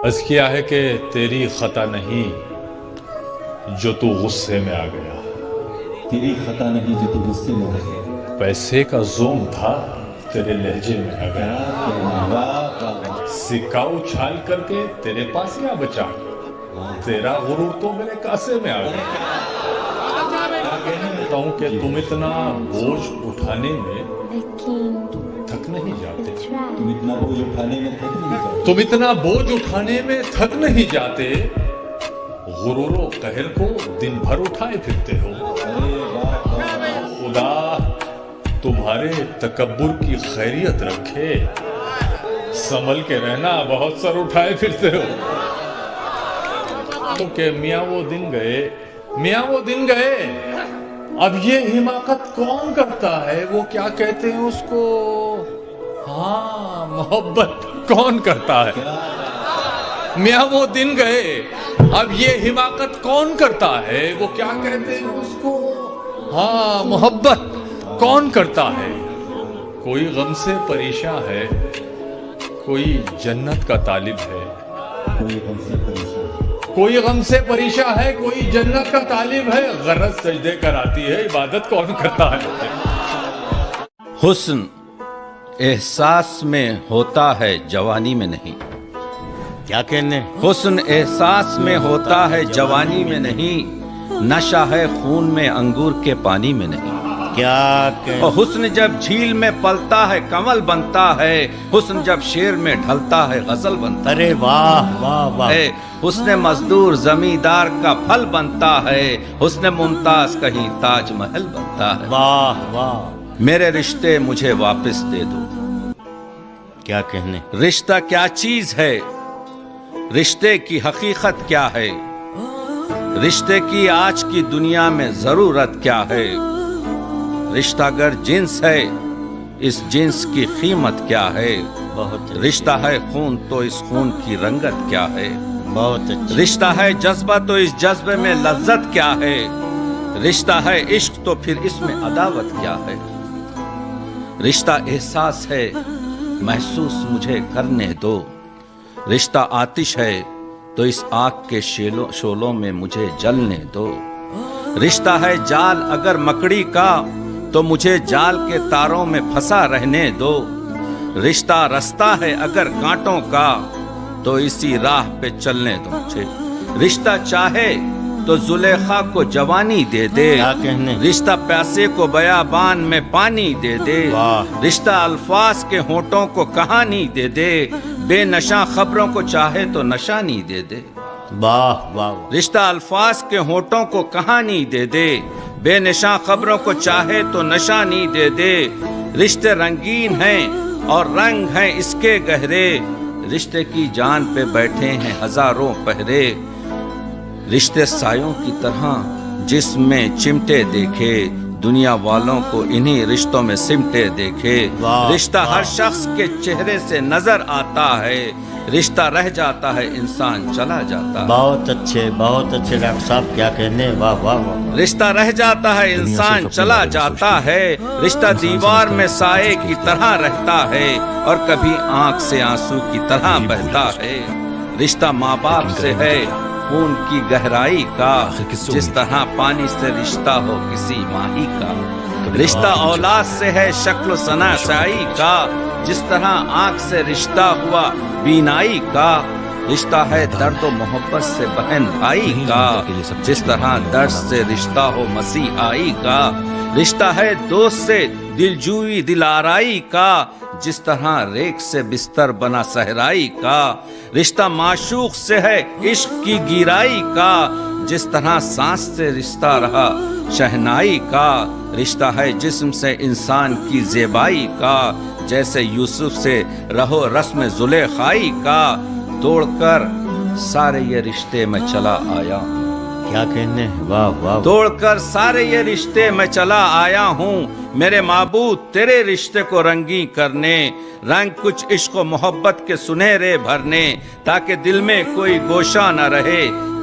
عرض کیا ہے کہ تیری خطا نہیں جو تو غصے میں آ گیا، تیری خطا نہیں جو تو غصے میں آ گیا، پیسے کا زوم تھا تیرے لہجے میں آ گیا، سکہ اچھال کر کے تیرے پاس کیا بچا، تیرا غرور تو میرے کاسے میں آ گیا۔ کہتا ہوں کہ تم اتنا بوجھ اٹھانے میں تھک نہیں جاتے، تم اتنا بوجھ اٹھانے میں تھک نہیں جاتے، تم اتنا بوجھ اٹھانے میں تھک نہیں جاتے، غرور و قہر کو دن بھر اٹھائے پھرتے ہو۔ خدا تمہارے تکبر کی خیریت رکھے، سنبھل کے رہنا، بہت سر اٹھائے پھرتے ہو۔ تو کہ میاں وہ دن گئے، میاں وہ دن گئے، اب یہ حماقت کون کرتا ہے، وہ کیا کہتے ہیں اس کو، ہاں محبت کون کرتا ہے۔ میاں وہ دن گئے، اب یہ حماقت کون کرتا ہے، وہ کیا کہتے ہیں اس کو، ہاں محبت کون کرتا ہے۔ کوئی غم سے پریشان ہے، کوئی جنت کا طالب ہے، کوئی غم سے پریشان، کوئی غم سے پریشان ہے، کوئی جنت کا طالب ہے، غرض سجدے کراتی ہے، عبادت کون کرتا ہے۔ حسن احساس میں ہوتا ہے جوانی میں نہیں، کیا کہنے؟ حسن احساس میں ہوتا ہے جوانی میں نہیں، نشہ ہے خون میں انگور کے پانی میں نہیں۔ کیا کہنے؟ اور حسن جب جھیل میں پلتا ہے کمل بنتا ہے، حسن جب شیر میں ڈھلتا ہے غزل بنتا ارے واہ واہ واہ، ہے، حسن مزدور زمیندار کا پھل بنتا ہے، حسن ممتاز کہیں تاج محل بنتا ہے۔ واہ واہ، میرے رشتے مجھے واپس دے دو۔ کیا کہنے؟ رشتہ کیا چیز ہے، رشتے کی حقیقت کیا ہے، رشتے کی آج کی دنیا میں ضرورت کیا ہے، رشتہ اگر جنس ہے اس جنس کی قیمت کیا ہے، بہت رشتہ ہے خون تو اس خون کی رنگت کیا ہے، بہت اچھا، رشتہ ہے جذبہ تو اس جذبے میں لذت کیا ہے، رشتہ ہے عشق تو پھر اس میں عداوت کیا ہے، رشتہ احساس ہے محسوس مجھے کرنے دو، رشتہ آتش ہے تو اس آگ کے شعلوں میں مجھے جلنے دو، رشتہ ہے جال اگر مکڑی کا تو مجھے جال کے تاروں میں پھنسا رہنے دو، رشتہ رستہ ہے اگر کانٹوں کا تو اسی راہ پہ چلنے دو مجھے، رشتہ چاہے تو زلیخا کو جوانی دے دے، کیا کہنے؟ رشتہ پیاسے کو بیابان میں پانی دے دے، واہ، رشتہ الفاظ کے ہونٹوں کو کہانی دے دے، بے نشاں خبروں کو چاہے تو نشانی دے دے، واہ واہ، رشتہ الفاظ کے ہونٹوں کو کہانی دے دے، بے نشاں خبروں کو چاہے تو نشانی دے دے، رشتے رنگین ہیں اور رنگ ہیں اس کے گہرے، رشتے کی جان پہ بیٹھے ہیں ہزاروں پہرے، رشتے سایوں کی طرح جس میں چمٹے دیکھے، دنیا والوں کو انہی رشتوں میں سمٹے دیکھے، واہ، رشتہ ہر شخص کے چہرے سے نظر آتا ہے، رشتہ رہ جاتا ہے انسان چلا جاتا ہے، بہت اچھے ڈاکٹر صاحب، کیا کہنے؟ واہ واہ واہ، رشتہ رہ جاتا ہے انسان چلا جاتا ہے، رشتہ دیوار میں سائے کی طرح رہتا ہے اور کبھی آنکھ سے آنسو کی طرح بہتا ہے، رشتہ ماں باپ سے ہے خون کی گہرائی کا، جس طرح پانی سے رشتہ ہو کسی ماہی کا، رشتہ اولاد سے ہے شکل و شناسائی کا، جس طرح آنکھ سے رشتہ ہوا بینائی کا، رشتہ ہے درد و محبت سے بہن بھائی کا، جس طرح درد سے رشتہ ہو مسیحائی کا، رشتہ ہے دوست سے دل جوئی دل آرائی کا، جس طرح ریک سے بستر بنا صحرائی کا، رشتہ معشوق سے ہے عشق کی گیرائی کا، جس طرح سانس سے رشتہ رہا شہنائی کا، رشتہ ہے جسم سے انسان کی زیبائی کا، جیسے یوسف سے رہو رسم زلیخائی کا، توڑ کر سارے یہ رشتے میں چلا آیا ہوں، کیا کہنے؟ واہ واہ، توڑ کر سارے یہ رشتے میں چلا آیا ہوں، میرے معبود تیرے رشتے کو رنگین کرنے، رنگ کچھ عشق و محبت کے سنہرے بھرنے، تاکہ دل میں کوئی گوشہ نہ رہے،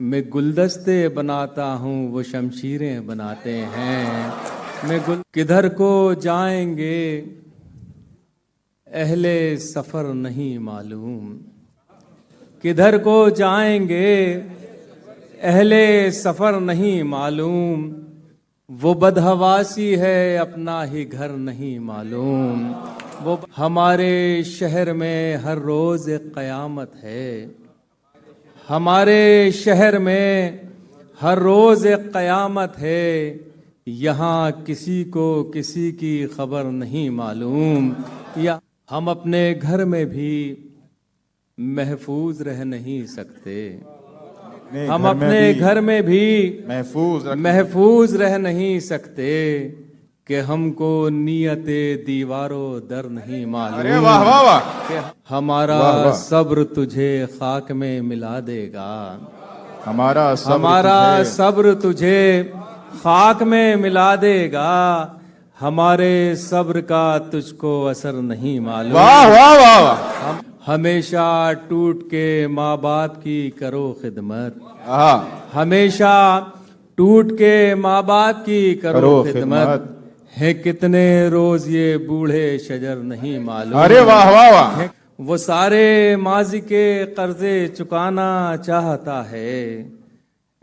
میں گلدستے بناتا ہوں وہ شمشیریں بناتے ہیں. کدھر کو جائیں گے اہل سفر نہیں معلوم. کدھر کو جائیں گے اہل سفر نہیں معلوم. وہ بدحواسی ہے اپنا ہی گھر نہیں معلوم. وہ ہمارے شہر میں ہر روز ایک قیامت ہے. ہمارے شہر میں ہر روز ایک قیامت ہے. یہاں کسی کو کسی کی خبر نہیں معلوم. یا ہم اپنے گھر میں بھی محفوظ رہ نہیں سکتے. ہم اپنے گھر میں بھی محفوظ رہ نہیں سکتے کہ ہم کو نیت دیواروں در نہیں معلوم. کہ ہمارا صبر تجھے خاک میں ملا دے گا. ہمارا صبر تجھے خاک میں ملا دے گا. ہمارے صبر کا تجھ کو اثر نہیں معلوم. ہم ہمیشہ ٹوٹ کے ماں باپ کی کرو خدمت. ہمیشہ ٹوٹ کے ماں باپ کی کرو خدمت. ہے کتنے روز یہ بوڑھے شجر نہیں معلوم. وہ سارے ماضی کے قرضے چکانا چاہتا ہے.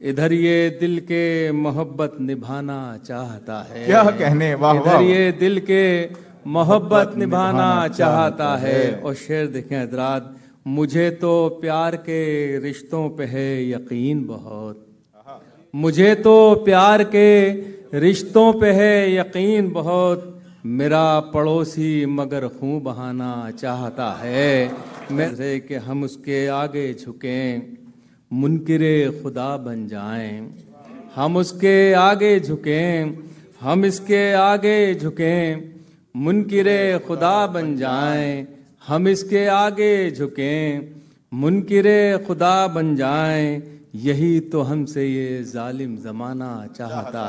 ادھر یہ دل کے محبت نبھانا چاہتا ہے. کیا کہنے، ادھر یہ دل کے محبت نبھانا چاہتا ہے. اور شعر دیکھیں حضرات. مجھے تو پیار کے رشتوں پہ ہے یقین بہت. مجھے تو پیار کے رشتوں پہ ہے یقین بہت. میرا پڑوسی مگر خون بہانا چاہتا ہے. میں کہ ہم اس کے آگے جھکیں منکر خدا بن جائیں. ہم اس کے آگے جھکیں، ہم اس کے آگے جھکیں منکر خدا بن جائیں. ہم اس کے آگے جھکیں منکر خدا بن جائیں. یہی تو ہم سے یہ ظالم زمانہ چاہتا